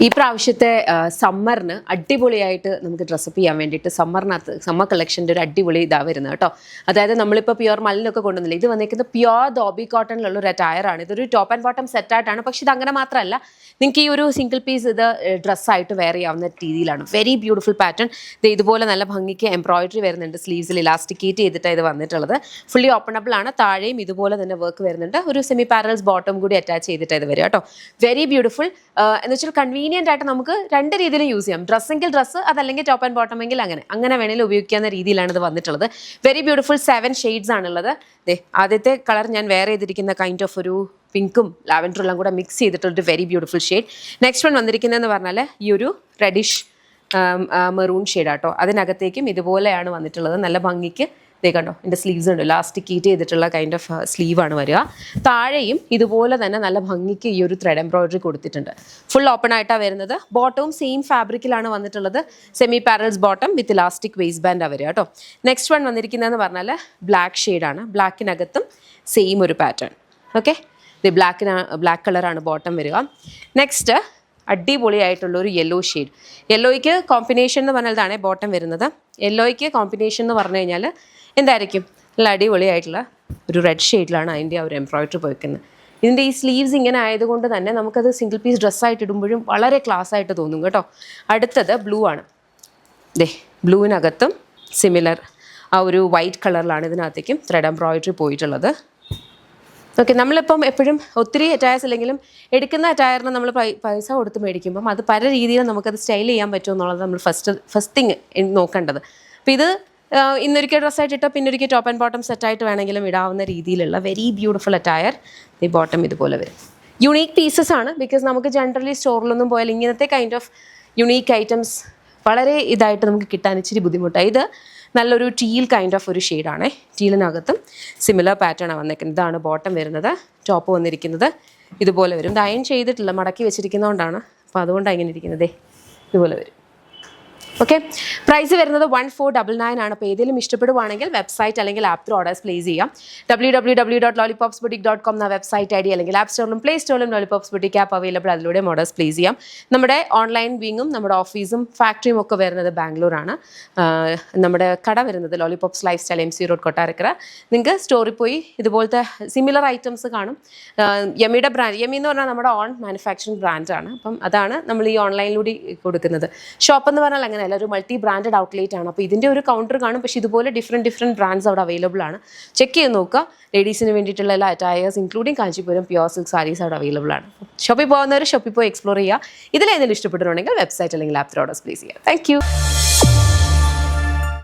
ഈ പ്രാവശ്യത്തെ സമ്മറിന് അടിപൊളിയായിട്ട് നമുക്ക് ഡ്രസ്സപ്പ് ചെയ്യാൻ വേണ്ടിയിട്ട് സമ്മർ കളക്ഷൻ്റെ ഒരു അടിപൊളി ഇതാ വരുന്നത് കേട്ടോ. അതായത് നമ്മളിപ്പോൾ പ്യുവർ മലിനൊക്കെ കൊണ്ടുവന്നില്ല, ഇത് വന്നിരിക്കുന്നത് പ്യുവർ ധോബി കോട്ടണിലുള്ള ഒരു അറ്റയറാണ്. ഇതൊരു ടോപ്പ് ആൻഡ് ബോട്ടം സെറ്റായിട്ടാണ്. പക്ഷേ ഇത് അങ്ങനെ മാത്രമല്ല, നിങ്ങൾക്ക് ഈ ഒരു സിംഗിൾ പീസ് ഇത് ഡ്രസ്സായിട്ട് വെയർ ചെയ്യാവുന്ന രീതിയിലാണ്. Very beautiful pattern. ഇതുപോലെ നല്ല ഭംഗിക്ക് എംബ്രോയിഡറി വരുന്നുണ്ട്. സ്ലീവ്സിൽ ഇലാസ്റ്റിക്കേറ്റ് ചെയ്തിട്ടാണ് ഇത് വന്നിട്ടുള്ളത്. ഫുള്ളി ഓപ്പണബിൾ ആണ്. താഴെയും ഇതുപോലെ തന്നെ വർക്ക് വരുന്നുണ്ട്. ഒരു സെമി പാരൽസ് ബോട്ടം കൂടി അറ്റാച്ച് ചെയ്തിട്ടാണ് ഇത് വരിക കേട്ടോ. Very beautiful. എന്ന് വെച്ചാൽ കൺവീനിയൻ്റ് ആയിട്ട് നമുക്ക് രണ്ട് രീതിയിലും യൂസ് ചെയ്യാം. ഡ്രസ്സെങ്കിൽ ഡ്രസ്സ്, അതല്ലെങ്കിൽ ടോപ്പ് ആൻഡ് ബോട്ടം എങ്കിൽ അങ്ങനെ വേണമെങ്കിലും ഉപയോഗിക്കാവുന്ന രീതിയിലാണ് ഇത് വന്നിട്ടുള്ളത്. വെരി ബ്യൂട്ടിഫുൾ 7 ഷെയ്ഡ്സ് ആണുള്ളത്. ആദ്യത്തെ കളർ ഞാൻ വെയർ ചെയ്തിരിക്കുന്ന കൈൻഡ് ഓഫ് ഒരു പിങ്കും ലാവൻഡറും എല്ലാം കൂടെ മിക്സ് ചെയ്തിട്ടുള്ളൊരു very beautiful shade. Next one വന്നിരിക്കുന്നതെന്ന് പറഞ്ഞാൽ ഈ ഒരു റെഡിഷ് മെറൂൺ ഷെയ്ഡാട്ടോ. അതിനകത്തേക്കും ഇതുപോലെയാണ് വന്നിട്ടുള്ളത്. നല്ല ഭംഗിക്ക് കണ്ടോ, എൻ്റെ സ്ലീവ്സ് ഉണ്ട്, ഇലാസ്റ്റിക്കേറ്റ് ചെയ്തിട്ടുള്ള കൈൻഡ് ഓഫ് സ്ലീവാണ് വരിക. താഴെയും ഇതുപോലെ തന്നെ നല്ല ഭംഗിക്ക് ഈ ഒരു ത്രെഡ് എംബ്രോയിഡറി കൊടുത്തിട്ടുണ്ട്. ഫുൾ ഓപ്പൺ ആയിട്ടാണ് വരുന്നത്. ബോട്ടവും സെയിം ഫാബ്രിക്കിലാണ് വന്നിട്ടുള്ളത്. Semi parallels bottom with elastic waist ബാൻഡാണ് വരിക കേട്ടോ. നെക്സ്റ്റ് വൺ വന്നിരിക്കുന്നതെന്ന് പറഞ്ഞാൽ ബ്ലാക്ക് ഷെയ്ഡാണ്. ബ്ലാക്കിനകത്തും സെയിം ഒരു പാറ്റേൺ. ഓക്കെ, ഇത് ബ്ലാക്ക് കളറാണ് ബോട്ടം വരിക. നെക്സ്റ്റ് അടിപൊളിയായിട്ടുള്ള ഒരു യെല്ലോ ഷെയ്ഡ്. യെല്ലോയ്ക്ക് കോമ്പിനേഷൻ എന്ന് പറഞ്ഞാൽ ഇതാണ് ബോട്ടം വരുന്നത്. യെല്ലോയ്ക്ക് കോമ്പിനേഷൻ എന്ന് പറഞ്ഞു കഴിഞ്ഞാൽ എന്തായിരിക്കും? നല്ല അടിപൊളിയായിട്ടുള്ള ഒരു റെഡ് ഷെയ്ഡിലാണ് അതിൻ്റെ ആ ഒരു എംബ്രോയിഡറി പോയിക്കുന്നത്. ഇതിൻ്റെ ഈ സ്ലീവ്സ് ഇങ്ങനെ ആയതുകൊണ്ട് തന്നെ നമുക്കത് സിംഗിൾ പീസ് ഡ്രസ്സായിട്ട് ഇടുമ്പോഴും വളരെ ക്ലാസ് ആയിട്ട് തോന്നും കേട്ടോ. അടുത്തത് ബ്ലൂ ആണ്. ബ്ലൂവിനകത്തും സിമിലർ ആ ഒരു വൈറ്റ് കളറിലാണ് ഇതിനകത്തേക്കും ത്രെഡ് എംബ്രോയിഡറി പോയിട്ടുള്ളത്. ഓക്കെ, നമ്മളിപ്പം എപ്പോഴും ഒത്തിരി അറ്റയർസ് ഇല്ലെങ്കിലും എടുക്കുന്ന അറ്റയറിന് നമ്മൾ പൈസ കൊടുത്ത് മേടിക്കുമ്പം അത് പല രീതിയിൽ നമുക്കത് സ്റ്റൈൽ ചെയ്യാൻ പറ്റുമോ എന്നുള്ളത് നമ്മൾ ഫസ്റ്റ് തിങ് നോക്കേണ്ടത്. അപ്പോൾ ഇത് ഇന്നൊരിക്കൽ ഡ്രസ്സായിട്ട് ഇട്ടോ പിന്നൊരിക്കൽ ടോപ്പ് ആൻഡ് ബോട്ടം സെറ്റായിട്ട് വേണമെങ്കിലും ഇടാവുന്ന രീതിയിലുള്ള വെരി ബ്യൂട്ടിഫുൾ അറ്റയർ. ഈ ബോട്ടം ഇതുപോലെ വരും. യുണീക്ക് പീസസ് ആണ്. ബിക്കോസ് നമുക്ക് ജനറലി സ്റ്റോറിലൊന്നും പോയാൽ ഇങ്ങനത്തെ കൈൻഡ് ഓഫ് യുണീക്ക് ഐറ്റംസ് വളരെ ഇതായിട്ട് നമുക്ക് കിട്ടാൻ ഇച്ചിരി ബുദ്ധിമുട്ടാണ്. ഇത് നല്ലൊരു ടീൽ കൈൻഡ് ഓഫ് ഒരു ഷെയ്ഡാണ്. ടീലിനകത്തും സിമിലർ പാറ്റേൺ ആണ് വന്നേക്കുന്നത്. ഇതാണ് ബോട്ടം വരുന്നത്. ടോപ്പ് വന്നിരിക്കുന്നത് ഇതുപോലെ വരും. ഇത് അയൺ ചെയ്തിട്ടില്ല, മടക്കി വെച്ചിരിക്കുന്നതുകൊണ്ടാണ്. അപ്പോൾ അതുകൊണ്ടാണ് ഇങ്ങനെ ഇരിക്കുന്നത്. ഇതുപോലെ വരും. ഓക്കെ, പ്രൈസ് വരുന്നത് 1499 ആണ്. അപ്പോൾ ഏതെങ്കിലും ഇഷ്ടപ്പെടുവാണെങ്കിൽ വെബ്സൈറ്റ് അല്ലെങ്കിൽ ആപ്പ് ത്രൂ ഓർഡേഴ്സ് പ്ലേസ് ചെയ്യാം. www.lollipopsboutique.com എന്ന വെബ്സൈറ്റ് ഐ ഡി അല്ലെങ്കിൽ ആപ്പ് സ്റ്റോറിലും പ്ലേ സ്റ്റോറിലും ലോളിപോപ്സ് ബുട്ടിക് ആപ്പ് അവൈലബിൾ. അതിലൂടെ ഓർഡേഴ്സ് പ്ലേസ് ചെയ്യാം. നമ്മുടെ ഓൺലൈൻ വിങ്ങും നമ്മുടെ ഓഫീസും ഫാക്ടറിയും ഒക്കെ വരുന്നത് ബാംഗ്ലൂരാണ്. നമ്മുടെ കട വരുന്നത് lollipops life style MC road Kottarakkara. നിങ്ങൾക്ക് സ്റ്റോറിൽ പോയി ഇതുപോലത്തെ സിമിലർ ഐറ്റംസ് കാണും. യമ്മിയുടെ ബ്രാൻഡ്, യമി എന്ന് പറഞ്ഞാൽ നമ്മുടെ ഓൺ മാനുഫാക്ചറിങ് ബ്രാൻഡാണ്. അപ്പം അതാണ് നമ്മൾ ഈ ഓൺലൈനിലൂടെ കൊടുക്കുന്നത്. ഷോപ്പ് എന്ന് പറഞ്ഞാൽ അങ്ങനെ ഒരു മൾട്ടി ബ്രാൻഡഡ് ഔട്ട്ലെറ്റ് ആണ്. അപ്പോൾ ഇതിൻ്റെ ഒരു കൗണ്ടർ കാണും, പക്ഷേ ഇതുപോലെ ഡിഫറെൻറ്റ് ബ്രാൻഡ്സ് അവിടെ അവൈലബിൾ ആണ്. ചെക്ക് ചെയ്ത് നോക്കുക. ലേഡീസിന് വേണ്ടിയിട്ടുള്ള എല്ലാ attires including Kanchipuram pure silk sarees അവിടെ അവൈലബിൾ ആണ്. ഷോപ്പിൽ പോകുന്നവർ ഷോപ്പിൽ പോയി എക്സ്പ്ലോർ ചെയ്യുക. ഇതിലേതെങ്കിലും ഇഷ്ടപ്പെട്ടിട്ടുണ്ടെങ്കിൽ വെബ്സൈറ്റ് അല്ലെങ്കിൽ ആപ്പ് ത്രൂ ഓർഡേഴ്സ് പ്ലേസ് ചെയ്യുക. Thank you.